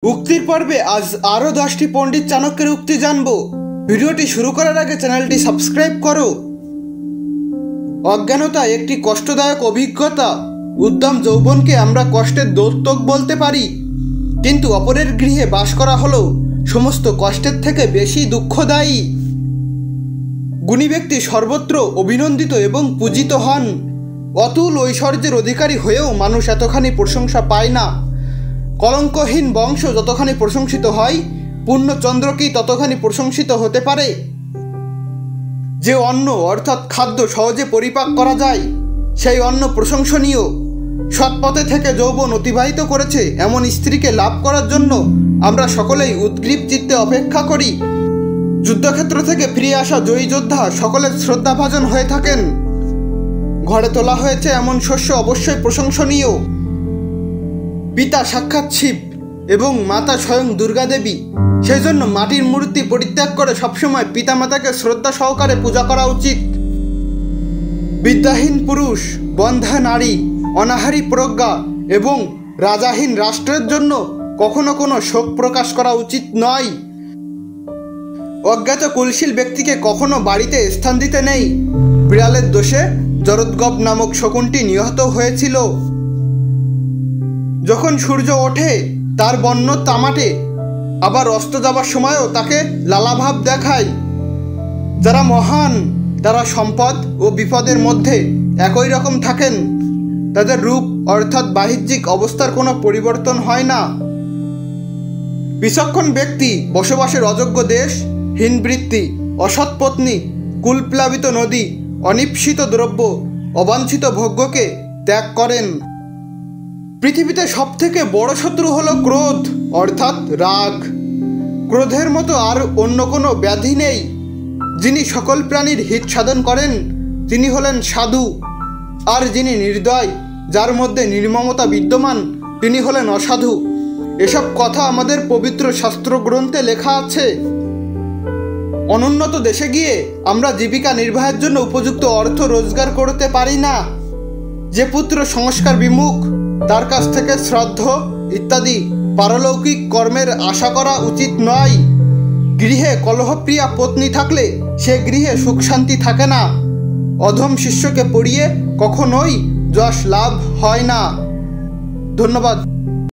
উক্তির পর্বে আজ আরও 10টি পণ্ডিত চাণক্যের উক্তি জানব। ভিডিওটি শুরু করার আগে চ্যানেলটি সাবস্ক্রাইব করো। অজ্ঞানতা একটি কষ্টদায়ক অভিজ্ঞতা। উদ্দাম যৌবনকে আমরা কষ্টের দৌত্যক বলতে পারি, কিন্তু অপরের গৃহে বাস করা হলো সমস্ত কষ্টের থেকে বেশি দুঃখদায়ী। গুণী ব্যক্তি সর্বত্র অভিনন্দিত এবং পূজিত হন। অতুল ঐশ্বর্যের অধিকারী হয়েও মানুষ এতখানি প্রশংসা পায় না। কলঙ্কহীন বংশ যতখানি প্রশংসিত হয়, পূর্ণচন্দ্র কি ততখানি প্রশংসিত হতে পারে? যে অন্ন অর্থাৎ খাদ্য সহজে পরিপাক করা যায়, সেই অন্ন প্রশংসনীয়। সৎপথে থেকে যৌবন অতিবাহিত করেছে এমন স্ত্রীকে লাভ করার জন্য আমরা সকলেই উদ্গ্রীব চিত্তে অপেক্ষা করি। যুদ্ধক্ষেত্র থেকে ফিরে আসা জয়ী যোদ্ধা সকলের শ্রদ্ধাভাজন হয়ে থাকেন। ঘরে তোলা হয়েছে এমন শস্য অবশ্যই প্রশংসনীয়। পিতা সাক্ষাৎ শিব এবং মাতা স্বয়ং দুর্গা দেবী, সেই জন্য মাটির মূর্তি পরিত্যাগ করে সবসময় পিতামাতাকে শ্রদ্ধা সহকারে পূজা করা উচিত। বিদ্যাহীন পুরুষ, বন্ধা নারী, অনাহারী প্রজ্ঞা এবং রাজাহীন রাষ্ট্রের জন্য কখনো কোনো শোক প্রকাশ করা উচিত নয়। অজ্ঞাত কুলশীল ব্যক্তিকে কখনো বাড়িতে স্থান দিতে নেই। বিড়ালের দোষে জরৎগব নামক শকুনটি নিহত হয়েছিল। যখন সূর্য ওঠে তার বর্ণ তামাটে, আবার অস্ত যাবার সময়ও তাকে লালাভাব দেখায়। যারা মহান তারা সম্পদ ও বিপদের মধ্যে একই রকম থাকেন। তাদের রূপ অর্থাৎ বাহ্যিক অবস্থার কোনো পরিবর্তন হয় না। বিচক্ষণ ব্যক্তি বসবাসের অযোগ্য দেশ, হীনবৃত্তি, অসৎ পত্নী, কুলপ্লাবিত নদী, অনিপ্সিত দ্রব্য, অবাঞ্ছিত ভোগ্যকে ত্যাগ করেন। পৃথিবীতে সবথেকে বড় শত্রু হলো ক্রোধ অর্থাৎ রাগ। ক্রোধের মতো আর অন্য কোনো ব্যাধি নেই। যিনি সকল প্রাণীর হিত সাধন করেন তিনি হলেন সাধু। আর যিনি নির্দয়, যার মধ্যে নির্মমতা বিদ্যমান, তিনি হলেন অসাধু। এসব কথা আমাদের পবিত্র শাস্ত্র গ্রন্থে লেখা আছে। অনুন্নত দেশে গিয়ে আমরা জীবিকা নির্বাহের জন্য উপযুক্ত অর্থ রোজগার করতে পারি না। যে পুত্র সংস্কার বিমুখ, তার কাছ থেকে শ্রাদ্ধ ইত্যাদি পারলৌকিক কর্মের আশা করা উচিত নয়। গৃহে কলহপ্রিয়া পত্নী থাকলে সে গৃহে সুখ শান্তি থাকে না। অধম শিষ্যকে পড়িয়ে কখনোই যশ লাভ হয় না। ধন্যবাদ।